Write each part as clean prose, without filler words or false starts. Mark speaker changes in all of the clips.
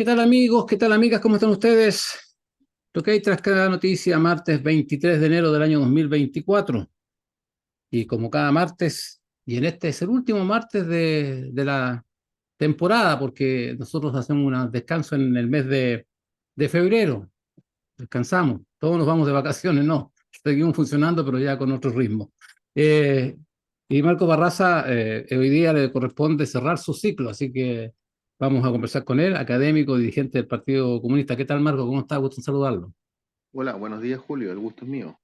Speaker 1: ¿Qué tal amigos? ¿Qué tal amigas? ¿Cómo están ustedes? Lo que hay tras cada noticia, martes 23 de enero del año 2024. Y como cada martes, y en este es el último martes de la temporada, porque nosotros hacemos un descanso en el mes de febrero. Descansamos. Todos nos vamos de vacaciones, no. Seguimos funcionando, pero ya con otro ritmo. Eh, y Marco Barraza, hoy día le corresponde cerrar su ciclo, así que vamos a conversar con él, académico, dirigente del Partido Comunista. ¿Qué tal, Marco? ¿Cómo está? Gusto en saludarlo.
Speaker 2: Hola, buenos días, Julio. El gusto es mío.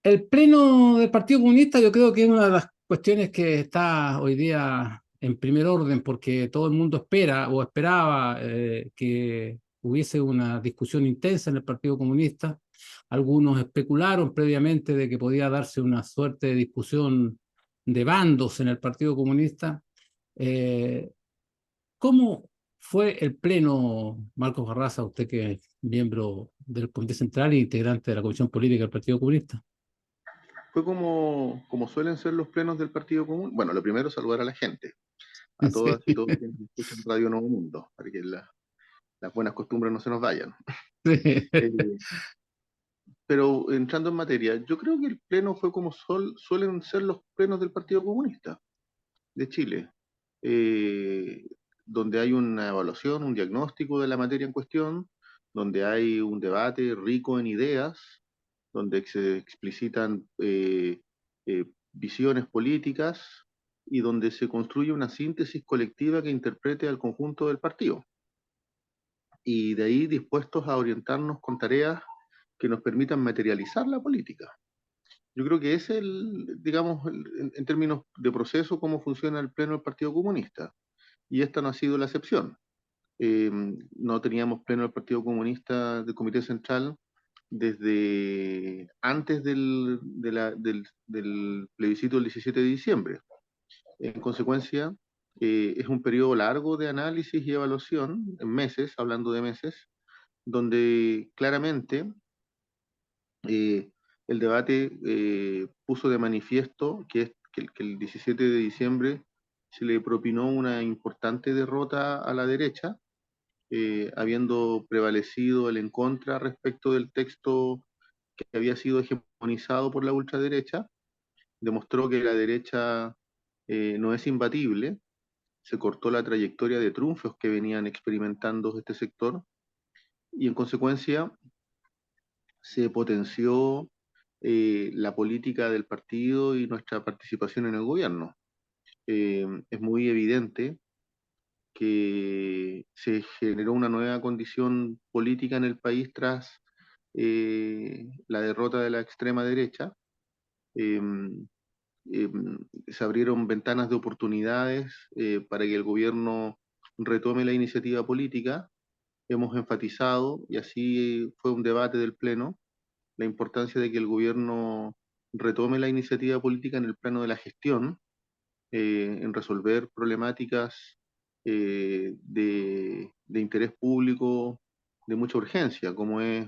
Speaker 1: El pleno del Partido Comunista yo creo que es una de las cuestiones que está hoy día en primer orden porque todo el mundo espera o esperaba que hubiese una discusión intensa en el Partido Comunista. Algunos especularon previamente de que podía darse una suerte de discusión de bandos en el Partido Comunista. Eh, ¿Cómo fue el pleno, Marcos Barraza, usted que es miembro del Comité Central e integrante de la Comisión Política del Partido Comunista?
Speaker 2: Fue como suelen ser los plenos del Partido Común. Bueno, lo primero, saludar a la gente, a
Speaker 1: Sí.
Speaker 2: todas y todos quienes escuchan Radio Nuevo Mundo, para que las buenas costumbres no se nos vayan.
Speaker 1: Sí.
Speaker 2: Eh, pero entrando en materia, yo creo que el pleno fue como suelen ser los plenos del Partido Comunista de Chile, eh, donde hay una evaluación, un diagnóstico de la materia en cuestión, donde hay un debate rico en ideas, donde se explicitan visiones políticas y donde se construye una síntesis colectiva que interprete al conjunto del partido. Y de ahí dispuestos a orientarnos con tareas que nos permitan materializar la política. Yo creo que ese es digamos, en términos de proceso, cómo funciona el pleno del Partido Comunista. Y esta no ha sido la excepción. No teníamos pleno del Partido Comunista del Comité Central desde antes del plebiscito del 17 de diciembre. En consecuencia, es un periodo largo de análisis y evaluación, en meses, hablando de meses, donde claramente eh, el debate puso de manifiesto que el 17 de diciembre se le propinó una importante derrota a la derecha, habiendo prevalecido el en contra respecto del texto que había sido hegemonizado por la ultraderecha. Demostró que la derecha no es imbatible, se cortó la trayectoria de triunfos que venían experimentando este sector y en consecuencia se potenció la política del partido y nuestra participación en el gobierno. Es muy evidente que se generó una nueva condición política en el país tras la derrota de la extrema derecha. Eh, eh, Se abrieron ventanas de oportunidades para que el gobierno retome la iniciativa política. Hemos enfatizado, y así fue un debate del Pleno, la importancia de que el gobierno retome la iniciativa política en el plano de la gestión, en resolver problemáticas de interés público de mucha urgencia, como es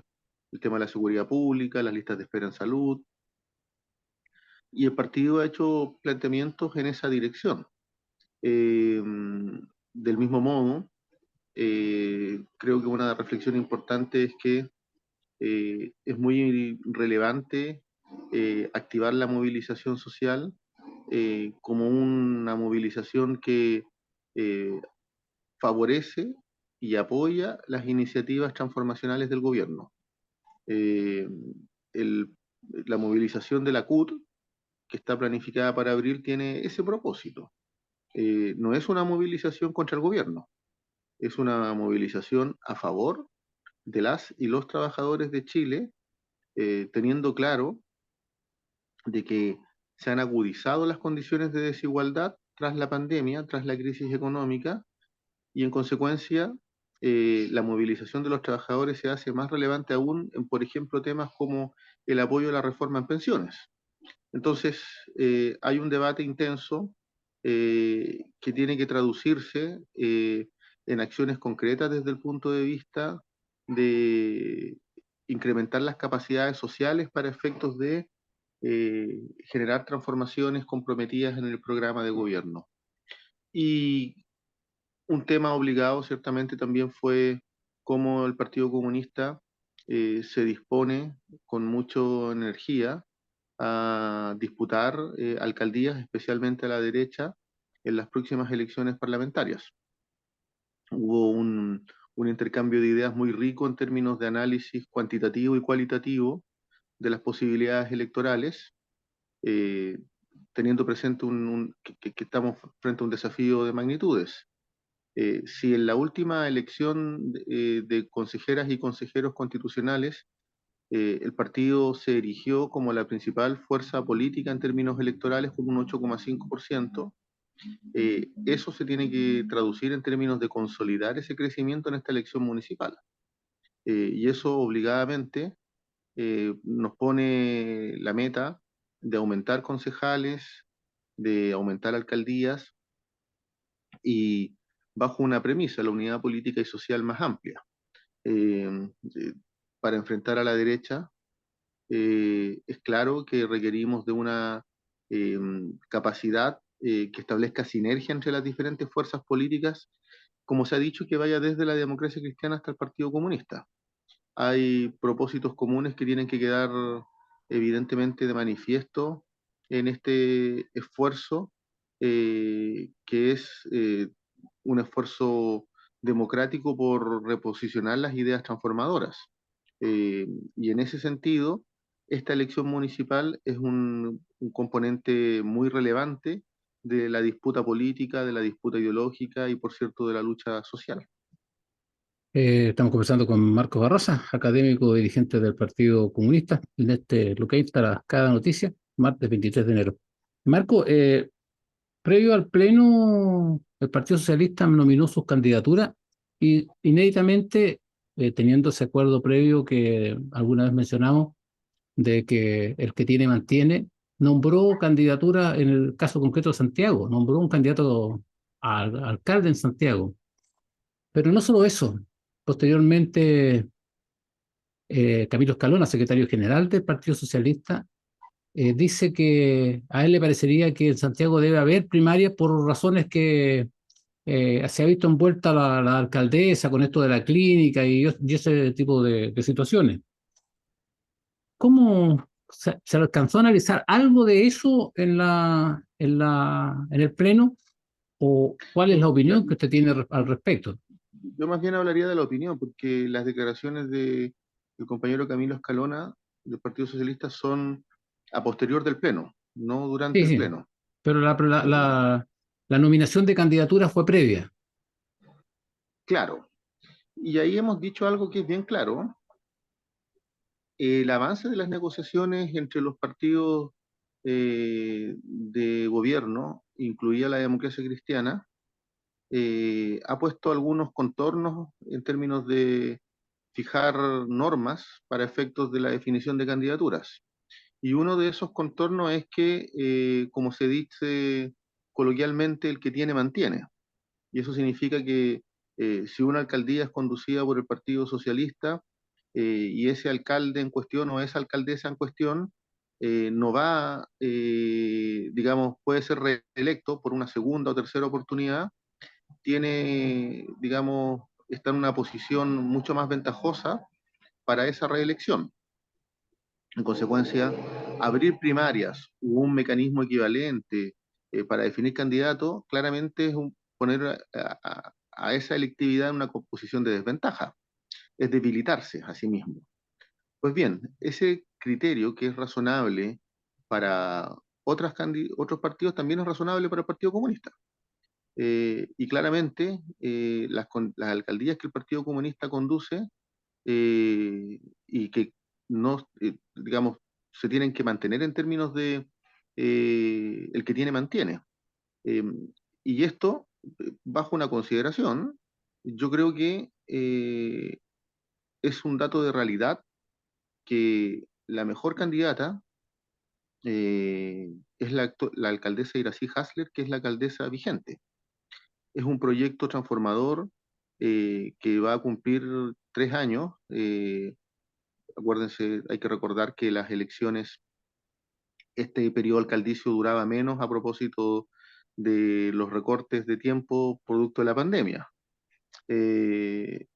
Speaker 2: el tema de la seguridad pública, las listas de espera en salud, y el partido ha hecho planteamientos en esa dirección. Eh, del mismo modo, creo que una reflexión importante es que es muy relevante activar la movilización social como una movilización que eh, favorece y apoya las iniciativas transformacionales del gobierno. Eh, el- la movilización de la CUT, que está planificada para abril, tiene ese propósito. No es una movilización contra el gobierno, es una movilización a favor de las y los trabajadores de Chile, teniendo claro de que se han agudizado las condiciones de desigualdad tras la pandemia, tras la crisis económica, y en consecuencia la movilización de los trabajadores se hace más relevante aún en, por ejemplo, temas como el apoyo a la reforma en pensiones. Entonces, hay un debate intenso que tiene que traducirse en acciones concretas desde el punto de vista de incrementar las capacidades sociales para efectos de generar transformaciones comprometidas en el programa de gobierno. Y Un tema obligado ciertamente también fue cómo el Partido Comunista se dispone con mucha energía a disputar alcaldías, especialmente a la derecha, en las próximas elecciones parlamentarias. Hubo un intercambio de ideas muy rico en términos de análisis cuantitativo y cualitativo de las posibilidades electorales, eh, teniendo presente que estamos frente a un desafío de magnitudes. Si en la última elección de consejeras y consejeros constitucionales el partido se erigió como la principal fuerza política en términos electorales con un 8,5%, eso se tiene que traducir en términos de consolidar ese crecimiento en esta elección municipal. Y eso obligadamente nos pone la meta de aumentar concejales, de aumentar alcaldías y bajo una premisa, la unidad política y social más amplia. Eh, para enfrentar a la derecha, es claro que requerimos de una eh, capacidad que establezca sinergia entre las diferentes fuerzas políticas, como se ha dicho, que vaya desde la democracia cristiana hasta el Partido Comunista. Hay propósitos comunes que tienen que quedar evidentemente de manifiesto en este esfuerzo, que es un esfuerzo democrático por reposicionar las ideas transformadoras. Eh, y en ese sentido, esta elección municipal es un componente muy relevante de la disputa política, de la disputa ideológica y, por cierto, de la lucha social.
Speaker 1: Estamos conversando con Marcos Barrosa, académico dirigente del Partido Comunista, en este Lookout para cada noticia, martes 23 de enero. Marco, previo al pleno, el Partido Socialista nominó sus candidaturas y inéditamente, teniendo ese acuerdo previo que alguna vez mencionamos, de que el que tiene mantiene, nombró candidatura en el caso concreto de Santiago, nombró un candidato al alcalde en Santiago. Pero no solo eso, posteriormente Camilo Escalona, secretario general del Partido Socialista, dice que a él le parecería que en Santiago debe haber primarias por razones que se ha visto envuelta la alcaldesa con esto de la clínica y ese tipo de situaciones. ¿Cómo se alcanzó a analizar algo de eso en el Pleno? ¿O cuál es la opinión que usted tiene al respecto?
Speaker 2: Yo más bien hablaría de la opinión, porque las declaraciones del compañero Camilo Escalona del Partido Socialista son a posterior del Pleno, no durante
Speaker 1: Sí,
Speaker 2: el
Speaker 1: sí,
Speaker 2: Pleno.
Speaker 1: pero
Speaker 2: Eh,
Speaker 1: la nominación de candidatura fue previa.
Speaker 2: claro, y ahí hemos dicho algo que es bien claro. El avance de las negociaciones entre los partidos de gobierno, incluida la democracia cristiana, ha puesto algunos contornos en términos de fijar normas para efectos de la definición de candidaturas. Y uno de esos contornos es que, como se dice coloquialmente, el que tiene mantiene. Y eso significa que si una alcaldía es conducida por el Partido Socialista y ese alcalde en cuestión o esa alcaldesa en cuestión no va, digamos, puede ser reelecto por una segunda o tercera oportunidad, tiene, digamos, está en una posición mucho más ventajosa para esa reelección. En consecuencia, abrir primarias u un mecanismo equivalente para definir candidatos, claramente es poner a esa electividad en una posición de desventaja, es debilitarse a sí mismo. Pues bien, ese criterio que es razonable para otros partidos también es razonable para el Partido Comunista. Y claramente las alcaldías que el Partido Comunista conduce y que no, digamos, se tienen que mantener en términos de el que tiene mantiene. Eh, y esto, bajo una consideración, yo creo que es un dato de realidad que la mejor candidata es la alcaldesa Iracy Hasler, que es la alcaldesa vigente. Es un proyecto transformador que va a cumplir 3 años. Acuérdense, hay que recordar que las elecciones, este periodo alcaldicio duraba menos a propósito de los recortes de tiempo producto de la pandemia. Eh,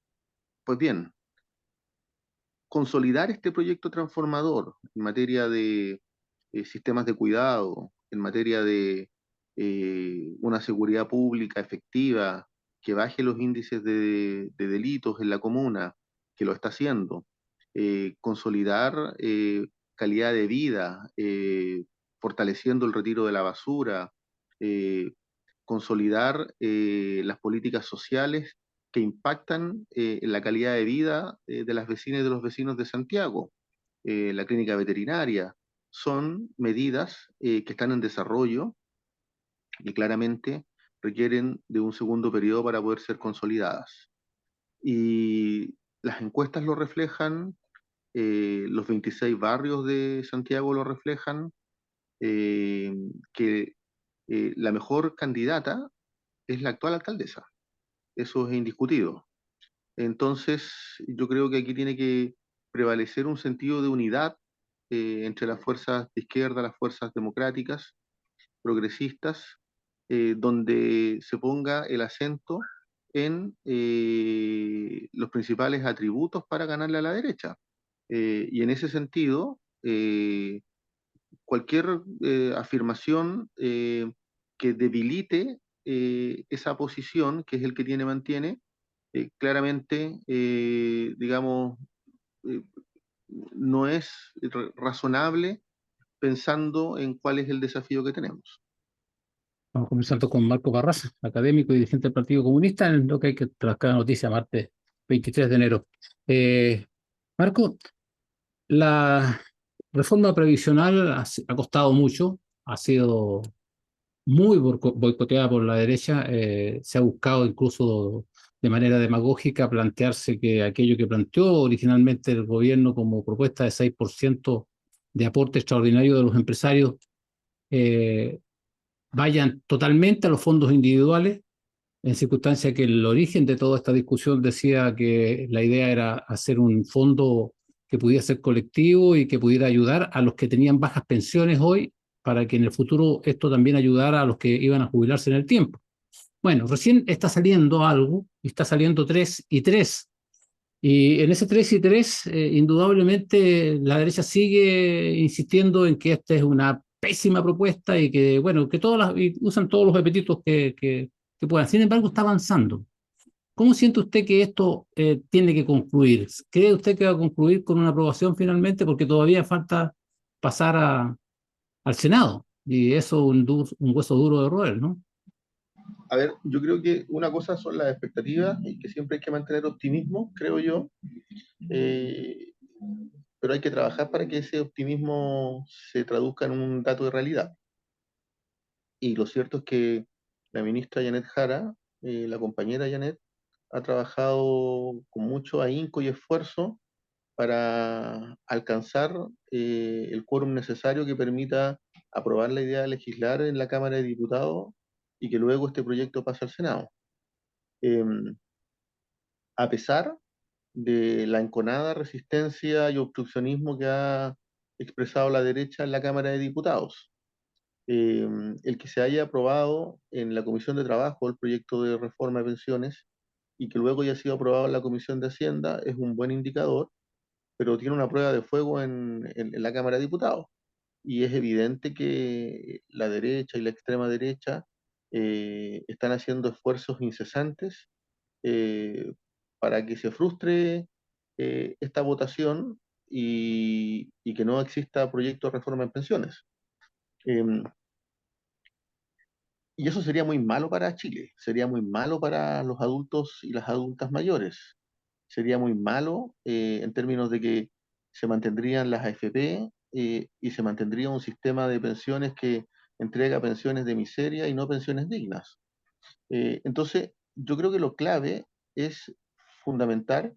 Speaker 2: pues bien, consolidar este proyecto transformador en materia de sistemas de cuidado, en materia de una seguridad pública efectiva, que baje los índices de delitos en la comuna, que lo está haciendo, consolidar calidad de vida, fortaleciendo el retiro de la basura, eh, consolidar las políticas sociales que impactan en la calidad de vida de las vecinas y de los vecinos de Santiago, la clínica veterinaria, son medidas que están en desarrollo y claramente requieren de un segundo periodo para poder ser consolidadas. Y las encuestas lo reflejan, los 26 barrios de Santiago lo reflejan, eh, que la mejor candidata es la actual alcaldesa. Eso es indiscutido. Entonces, yo creo que aquí tiene que prevalecer un sentido de unidad entre las fuerzas de izquierda, las fuerzas democráticas, progresistas, donde se ponga el acento en los principales atributos para ganarle a la derecha. Y en ese sentido, cualquier afirmación que debilite esa posición, que es el que tiene, mantiene, claramente, digamos, eh, no es razonable pensando en cuál es el desafío que tenemos.
Speaker 1: Vamos comenzando con Marco Barraza, académico y dirigente del Partido Comunista, en lo que hay que tratar la noticia martes 23 de enero. Marco, la reforma previsional ha costado mucho, ha sido muy boicoteada por la derecha, se ha buscado incluso de manera demagógica plantearse que aquello que planteó originalmente el gobierno como propuesta de 6% de aporte extraordinario de los empresarios eh, vayan totalmente a los fondos individuales, en circunstancia que el origen de toda esta discusión decía que la idea era hacer un fondo que pudiera ser colectivo y que pudiera ayudar a los que tenían bajas pensiones hoy, para que en el futuro esto también ayudara a los que iban a jubilarse en el tiempo. Bueno, recién está saliendo algo, y está saliendo 3 y 3. Y en ese 3 y 3, indudablemente la derecha sigue insistiendo en que esta es una pésima propuesta y que, bueno, que y usan todos los epítetos que puedan. Sin embargo, está avanzando. ¿Cómo siente usted que esto tiene que concluir? ¿Cree usted que va a concluir con una aprobación finalmente? Porque todavía falta pasar al Senado. Y eso es un hueso duro de roer, ¿no?
Speaker 2: A ver, yo creo que una cosa son las expectativas y que siempre hay que mantener optimismo, creo yo, eh, pero hay que trabajar para que ese optimismo se traduzca en un dato de realidad. Y lo cierto es que la ministra Janet Jara, la compañera Janet, ha trabajado con mucho ahínco y esfuerzo para alcanzar el quórum necesario que permita aprobar la idea de legislar en la Cámara de Diputados y que luego este proyecto pase al Senado. Eh, a pesar de la enconada resistencia y obstruccionismo que ha expresado la derecha en la Cámara de Diputados. Eh, el que se haya aprobado en la Comisión de Trabajo el proyecto de reforma de pensiones y que luego haya sido aprobado en la Comisión de Hacienda es un buen indicador, pero tiene una prueba de fuego en la Cámara de Diputados. Y es evidente que la derecha y la extrema derecha están haciendo esfuerzos incesantes eh, para que se frustre esta votación y que no exista proyecto de reforma en pensiones. Eh, y eso sería muy malo para Chile, sería muy malo para los adultos y las adultas mayores, sería muy malo en términos de que se mantendrían las AFP y se mantendría un sistema de pensiones que entrega pensiones de miseria y no pensiones dignas. Entonces, yo creo que lo clave es fundamental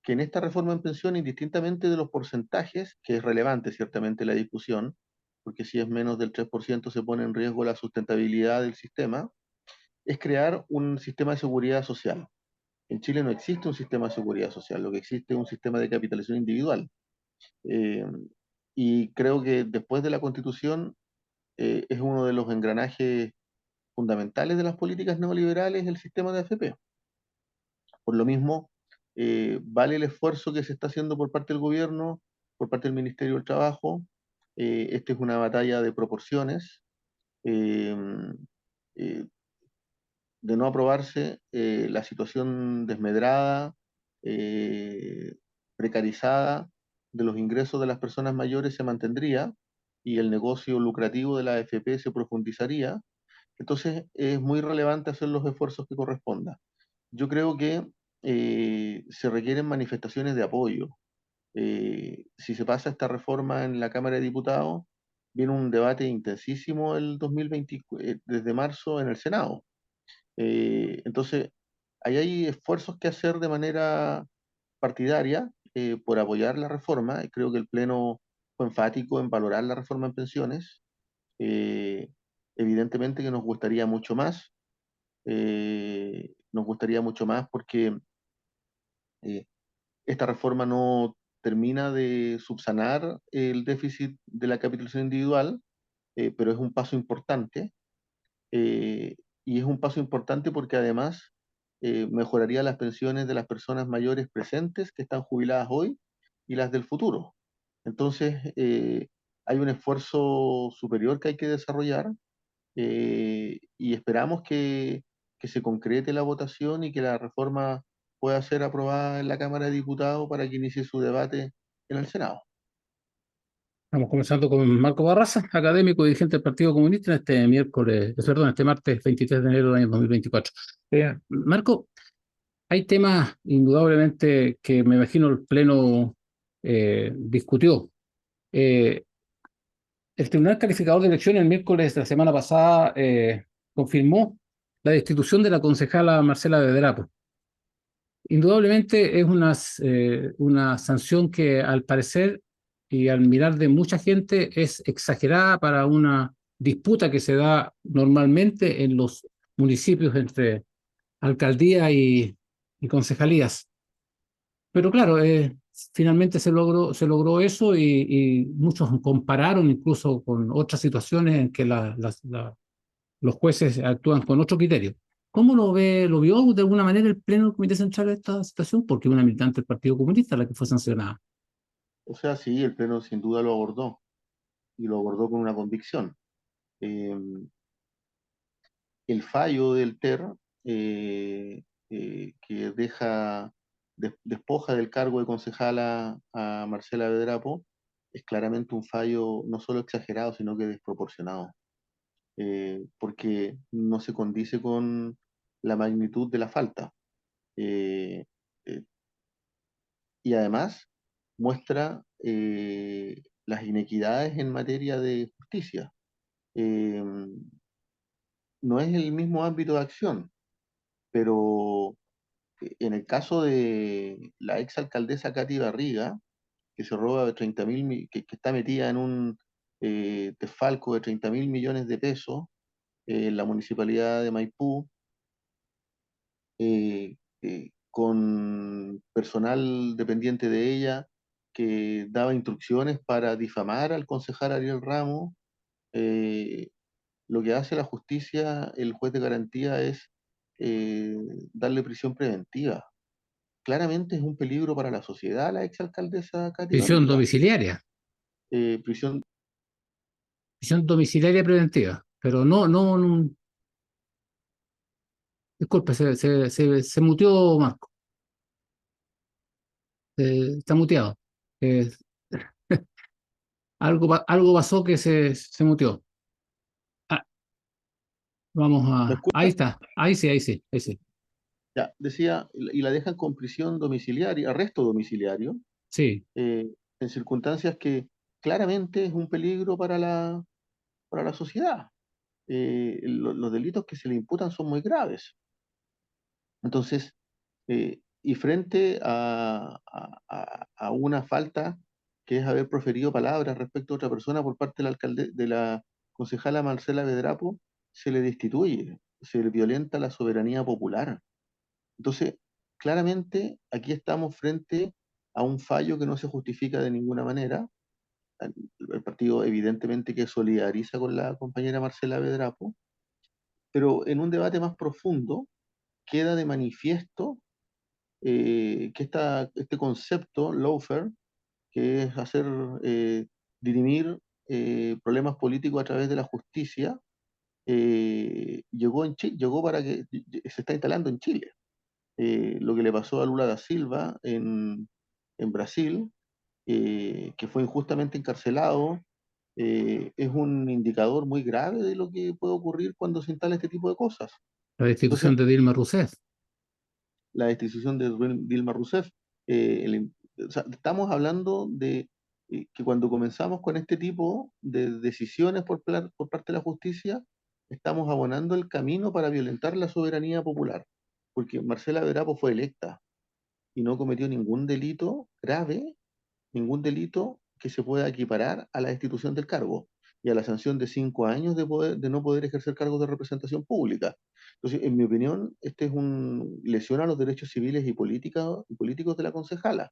Speaker 2: que en esta reforma en pensión, indistintamente de los porcentajes, que es relevante ciertamente la discusión, porque si es menos del 3% se pone en riesgo la sustentabilidad del sistema, es crear un sistema de seguridad social. En Chile no existe un sistema de seguridad social, lo que existe es un sistema de capitalización individual. Eh, y creo que después de la Constitución es uno de los engranajes fundamentales de las políticas neoliberales es el sistema de AFP. Por lo mismo, vale el esfuerzo que se está haciendo por parte del gobierno, por parte del Ministerio del Trabajo. Esta es una batalla de proporciones. Eh, eh, de no aprobarse, la situación desmedrada, eh, precarizada de los ingresos de las personas mayores se mantendría y el negocio lucrativo de la AFP se profundizaría. Entonces es muy relevante hacer los esfuerzos que correspondan. Yo creo que se requieren manifestaciones de apoyo. Si se pasa esta reforma en la Cámara de Diputados, viene un debate intensísimo el 2020, desde marzo en el Senado. Entonces, ahí hay esfuerzos que hacer de manera partidaria por apoyar la reforma. Creo que el Pleno fue enfático en valorar la reforma en pensiones. Eh, Evidentemente que nos gustaría mucho más porque eh, esta reforma no termina de subsanar el déficit de la capitalización individual, pero es un paso importante. eh, y es un paso importante porque además mejoraría las pensiones de las personas mayores presentes que están jubiladas hoy y las del futuro. Entonces, hay un esfuerzo superior que hay que desarrollar y esperamos que se concrete la votación y que la reforma pueda ser aprobada en la Cámara de Diputados para que inicie su debate en el Senado.
Speaker 1: Estamos conversando con Marco Barraza, académico y dirigente del Partido Comunista, en este miércoles, perdón, este martes 23 de enero del año 2024. Marco, hay temas indudablemente que me imagino el Pleno discutió. Eh, el Tribunal Calificador de Elecciones el miércoles de la semana pasada confirmó la destitución de la concejala Marcela Bedrapo. Indudablemente es una sanción que al parecer y al mirar de mucha gente es exagerada para una disputa que se da normalmente en los municipios entre alcaldía y concejalías. Pero claro, finalmente se logró eso y muchos compararon incluso con otras situaciones en que los jueces actúan con otro criterio. ¿Cómo lo vio de alguna manera el Pleno del Comité Central de esta situación? Porque es una militante del Partido Comunista la que fue sancionada.
Speaker 2: O sea, sí, el Pleno sin duda lo abordó y lo abordó con una convicción. Eh, el fallo del TER, que despoja del cargo de concejala a Marcela Bedrapo, es claramente un fallo no solo exagerado, sino que desproporcionado, porque no se condice con la magnitud de la falta. Eh, eh, y además muestra las inequidades en materia de justicia. Eh, no es el mismo ámbito de acción, pero en el caso de la exalcaldesa Katy Barriga, que se roba 30.000, que está metida en un desfalco de 30.000 millones de pesos en la municipalidad de Maipú, con personal dependiente de ella que daba instrucciones para difamar al concejal Ariel Ramos. eh, lo que hace la justicia, el juez de garantía, es eh, darle prisión preventiva. Claramente es un peligro para la sociedad la exalcaldesa Katy
Speaker 1: Prisión
Speaker 2: Barriga.
Speaker 1: domiciliaria,
Speaker 2: Prisión,
Speaker 1: prisión domiciliaria preventiva. Pero no, disculpe, se muteó Marco, está muteado. Eh, algo pasó que se muteó. Ah,
Speaker 2: ¿me
Speaker 1: ahí
Speaker 2: escucha?
Speaker 1: está, ahí sí.
Speaker 2: Ya, decía, y la dejan con prisión domiciliaria, arresto domiciliario,
Speaker 1: Sí,
Speaker 2: en circunstancias que claramente es un peligro para la sociedad. Los delitos que se le imputan son muy graves. Entonces, y frente a una falta que es haber proferido palabras respecto a otra persona por parte del alcalde, de la concejala Marcela Bedrapo, se le destituye, se le violenta la soberanía popular. Entonces, claramente aquí estamos frente a un fallo que no se justifica de ninguna manera. El partido evidentemente que solidariza con la compañera Marcela Bedrapo, Pero en un debate más profundo queda de manifiesto que este concepto, lawfare, que es dirimir problemas políticos a través de la justicia, llegó para que se está instalando en Chile. Lo que le pasó a Lula da Silva en Brasil, que fue injustamente encarcelado, es un indicador muy grave de lo que puede ocurrir cuando se instala este tipo de cosas.
Speaker 1: La
Speaker 2: Entonces,
Speaker 1: destitución de Dilma Rousseff.
Speaker 2: la destitución de Dilma Rousseff, o sea, estamos hablando de que cuando comenzamos con este tipo de decisiones por parte de la justicia, estamos abonando el camino para violentar la soberanía popular, porque Marcela Verapo fue electa y no cometió ningún delito grave, ningún delito que se pueda equiparar a la destitución del cargo y a la sanción de 5 años de no poder ejercer cargos de representación pública. Entonces, en mi opinión, este es un lesión a los derechos civiles y políticos de la concejala.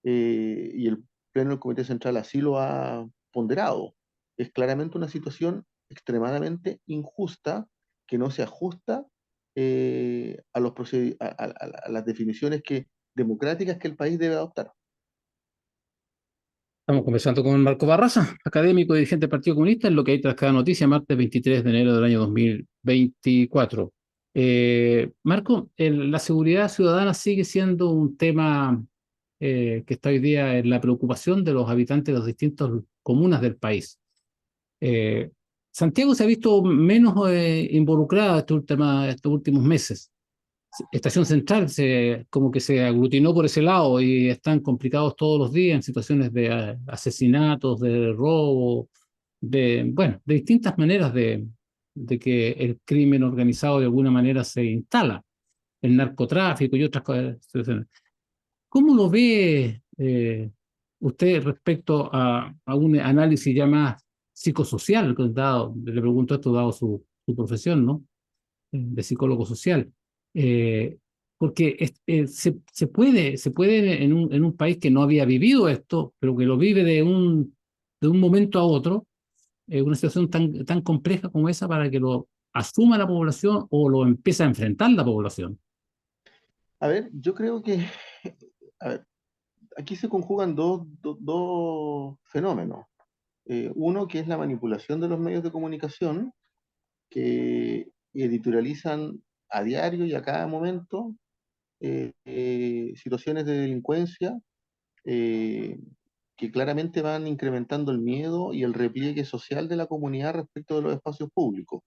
Speaker 2: Y el Pleno del Comité Central así lo ha ponderado. Es claramente una situación extremadamente injusta que no se ajusta a las definiciones democráticas que el país debe adoptar.
Speaker 1: Estamos conversando con Marco Barraza, académico y dirigente del Partido Comunista, en lo que hay tras cada noticia, martes 23 de enero del año 2024. Marco, la seguridad ciudadana sigue siendo un tema que está hoy día en la preocupación de los habitantes de las distintas comunas del país. Eh, Santiago se ha visto menos involucrada estos últimos meses. Estación Central como que se aglutinó por ese lado y están complicados todos los días en situaciones de asesinatos, de robo, bueno, de distintas maneras de que el crimen organizado de alguna manera se instala, el narcotráfico y otras cosas. ¿Cómo lo ve usted respecto a un análisis ya más psicosocial, le pregunto esto dado su profesión, ¿no? De psicólogo social? Eh, Porque se puede en un país que no había vivido esto, pero que lo vive de un momento a otro, una situación tan compleja como esa para que lo asuma la población o lo empiece a enfrentar la población.
Speaker 2: A ver, yo creo que a ver, aquí se conjugan dos fenómenos. Uno que es la manipulación de los medios de comunicación que editorializan a diario y a cada momento situaciones de delincuencia eh, que claramente van incrementando el miedo y el repliegue social de la comunidad respecto de los espacios públicos.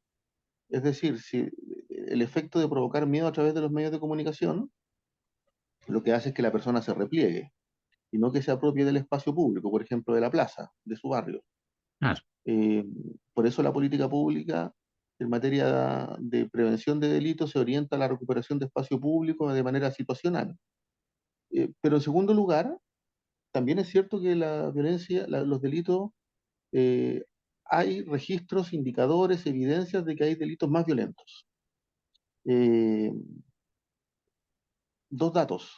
Speaker 2: Es decir, si el efecto de provocar miedo a través de los medios de comunicación lo que hace es que la persona se repliegue y no que se apropie del espacio público, por ejemplo, de la plaza, de su barrio.
Speaker 1: Claro.
Speaker 2: Eh, por eso la política pública en materia de prevención de delitos se orienta a la recuperación de espacio público de manera situacional. Pero en segundo lugar, también es cierto que la violencia, los delitos, eh, hay registros, indicadores, evidencias de que hay delitos más violentos. Eh, Dos datos.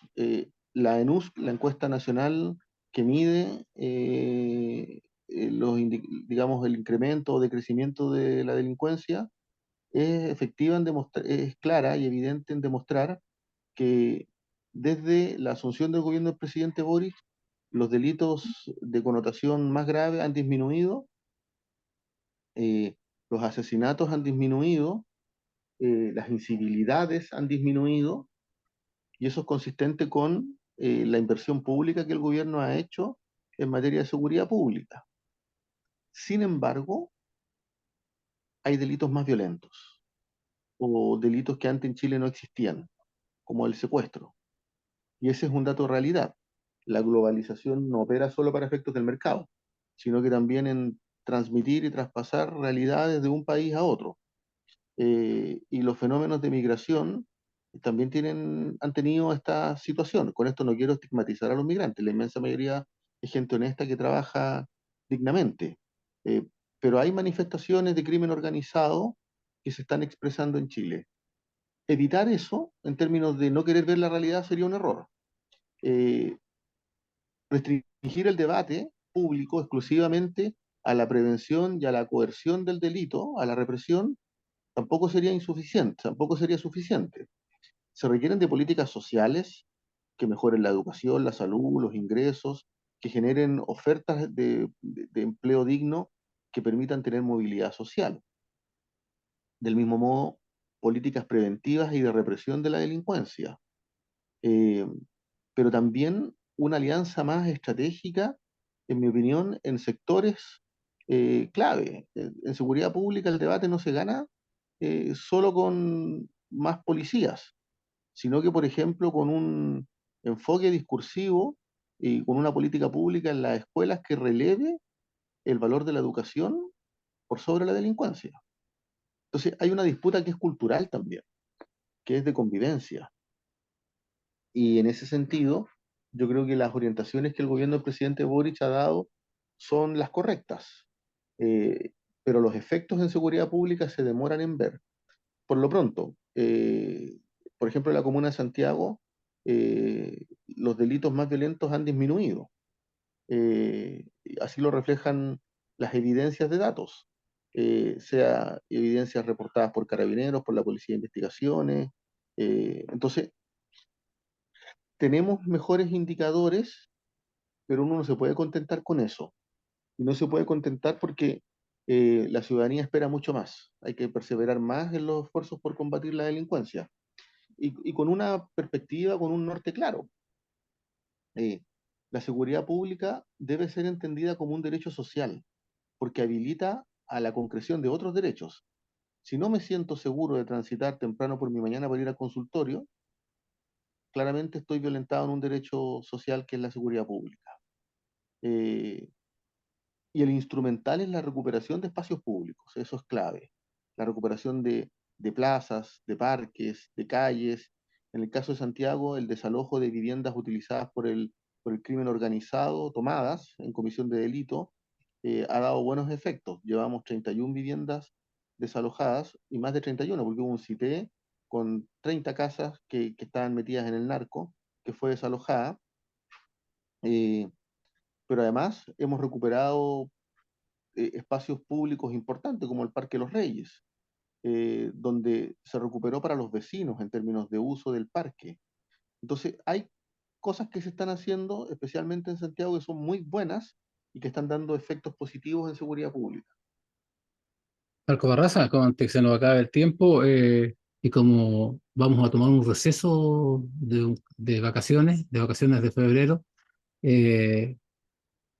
Speaker 2: La ENUS, la encuesta nacional que mide digamos, el incremento o decrecimiento de la delincuencia, es efectiva es clara y evidente en demostrar que desde la asunción del gobierno del presidente Boris, los delitos de connotación más grave han disminuido, eh, los asesinatos han disminuido, las incivilidades han disminuido, y eso es consistente con la inversión pública que el gobierno ha hecho en materia de seguridad pública. Sin embargo, hay delitos más violentos o delitos que antes en Chile no existían, como el secuestro. Y ese es un dato de realidad. La globalización no opera solo para efectos del mercado, sino que también en transmitir y traspasar realidades de un país a otro. Y los fenómenos de migración también han tenido esta situación. Con esto no quiero estigmatizar a los migrantes, la inmensa mayoría es gente honesta que trabaja dignamente. Eh, pero hay manifestaciones de crimen organizado que se están expresando en Chile. Evitar eso, en términos de no querer ver la realidad, sería un error. Eh, Restringir el debate público exclusivamente a la prevención y a la coerción del delito, a la represión, tampoco sería insuficiente, tampoco sería suficiente. Se requieren de políticas sociales que mejoren la educación, la salud, los ingresos, que generen ofertas de empleo digno que permitan tener movilidad social. Del mismo modo, políticas preventivas y de represión de la delincuencia. Eh, pero también una alianza más estratégica, en mi opinión, en sectores clave. En seguridad pública el debate no se gana solo con más policías, sino que, por ejemplo, con un enfoque discursivo y con una política pública en las escuelas que releve el valor de la educación por sobre la delincuencia. Entonces, hay una disputa que es cultural también, que es de convivencia. Y en ese sentido, yo creo que las orientaciones que el gobierno del presidente Boric ha dado son las correctas. Eh, pero los efectos en seguridad pública se demoran en ver. Por lo pronto, por ejemplo, en la comuna de Santiago, los delitos más violentos han disminuido. Así lo reflejan las evidencias de datos, sea evidencias reportadas por carabineros, por la Policía de Investigaciones. Entonces, tenemos mejores indicadores, pero uno no se puede contentar con eso. Y no se puede contentar porque la ciudadanía espera mucho más. Hay que perseverar más en los esfuerzos por combatir la delincuencia. Y con una perspectiva, con un norte claro. Eh, la seguridad pública debe ser entendida como un derecho social, porque habilita a la concreción de otros derechos. Si no me siento seguro de transitar temprano por mi mañana para ir al consultorio, claramente estoy violentado en un derecho social que es la seguridad pública. Eh, y el instrumental es la recuperación de espacios públicos, eso es clave. La recuperación de plazas, de parques, de calles. En el caso de Santiago, el desalojo de viviendas utilizadas por el crimen organizado, tomadas en comisión de delito, ha dado buenos efectos. Llevamos 31 viviendas desalojadas y más de 31, porque hubo un CITE con 30 casas que estaban metidas en el narco, que fue desalojada. Eh, pero además hemos recuperado espacios públicos importantes como el Parque Los Reyes, donde se recuperó para los vecinos en términos de uso del parque. Entonces, hay cosas que se están haciendo, especialmente en Santiago, que son muy buenas y que están dando efectos positivos en seguridad pública.
Speaker 1: Marco Barraza, como antes que se nos acabe el tiempo, y como vamos a tomar un receso de vacaciones de febrero, eh,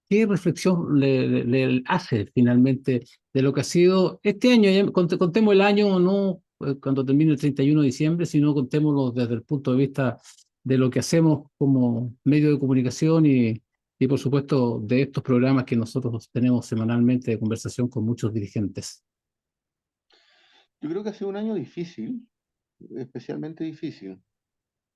Speaker 1: ¿qué reflexión le hace finalmente de lo que ha sido este año? Ya contemos el año no cuando termine el 31 de diciembre, sino contémoslo desde el punto de vista de lo que hacemos como medio de comunicación y por supuesto de estos programas que nosotros tenemos semanalmente de conversación con muchos dirigentes.
Speaker 2: Yo creo que ha sido un año difícil, especialmente difícil.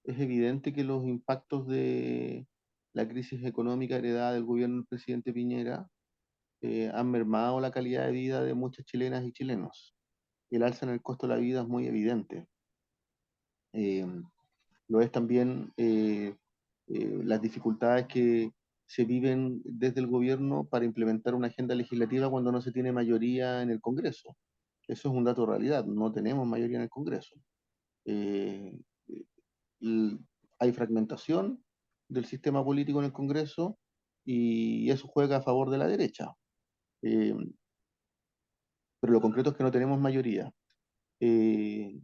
Speaker 2: Es evidente que los impactos de la crisis económica heredada del gobierno del presidente Piñera han mermado la calidad de vida de muchas chilenas y chilenos. El alza en el costo de la vida es muy evidente. Eh, lo es también las dificultades que se viven desde el gobierno para implementar una agenda legislativa cuando no se tiene mayoría en el Congreso. Eso es un dato de realidad, no tenemos mayoría en el Congreso. Eh, y hay fragmentación del sistema político en el Congreso y eso juega a favor de la derecha. Eh, pero lo concreto es que no tenemos mayoría. Eh,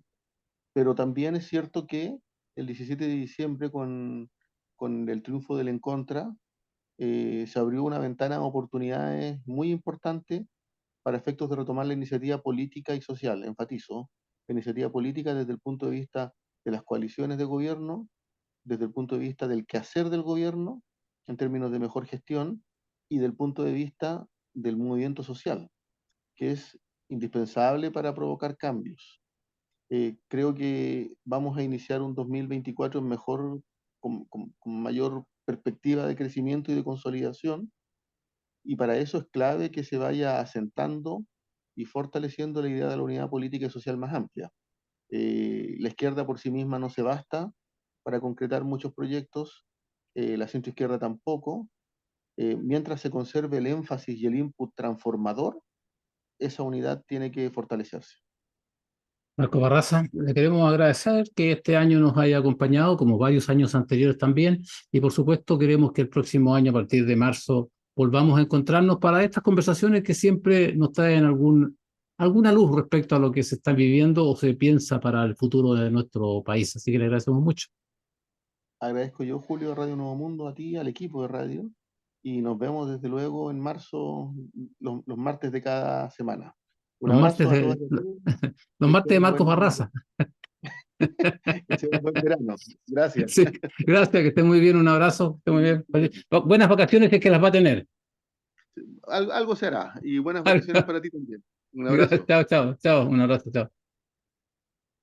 Speaker 2: pero también es cierto que el 17 de diciembre, con el triunfo del En Contra, se abrió una ventana de oportunidades muy importante para efectos de retomar la iniciativa política y social. Enfatizo, la iniciativa política desde el punto de vista de las coaliciones de gobierno, desde el punto de vista del quehacer del gobierno, en términos de mejor gestión, y del punto de vista del movimiento social, que es indispensable para provocar cambios. Creo que vamos a iniciar un 2024 mejor, con mayor perspectiva de crecimiento y de consolidación, y para eso es clave que se vaya asentando y fortaleciendo la idea de la unidad política y social más amplia. La izquierda por sí misma no se basta para concretar muchos proyectos, la centroizquierda tampoco. Mientras se conserve el énfasis y el input transformador, esa unidad tiene que fortalecerse.
Speaker 1: Marco Barraza, le queremos agradecer que este año nos haya acompañado, como varios años anteriores también, y por supuesto queremos que el próximo año, a partir de marzo, volvamos a encontrarnos para estas conversaciones que siempre nos traen alguna luz respecto a lo que se está viviendo o se piensa para el futuro de nuestro país. Así que le agradecemos mucho.
Speaker 2: Agradezco yo, Julio, de Radio Nuevo Mundo, a ti, al equipo de radio, y nos vemos desde luego en marzo, los martes de cada semana. Un
Speaker 1: Los martes
Speaker 2: abrazo a
Speaker 1: de,
Speaker 2: todas y a todos,
Speaker 1: los
Speaker 2: que
Speaker 1: martes de
Speaker 2: estén
Speaker 1: Marcos Barraza.
Speaker 2: que sea un buen verano. Gracias.
Speaker 1: Sí, gracias, que esté muy bien, un abrazo, que esté muy bien. Buenas vacaciones, es que las va a tener.
Speaker 2: Algo será, y buenas vacaciones para ti también. Un
Speaker 1: Gracias,
Speaker 2: abrazo.
Speaker 1: chao, chao, chao, un abrazo, chao.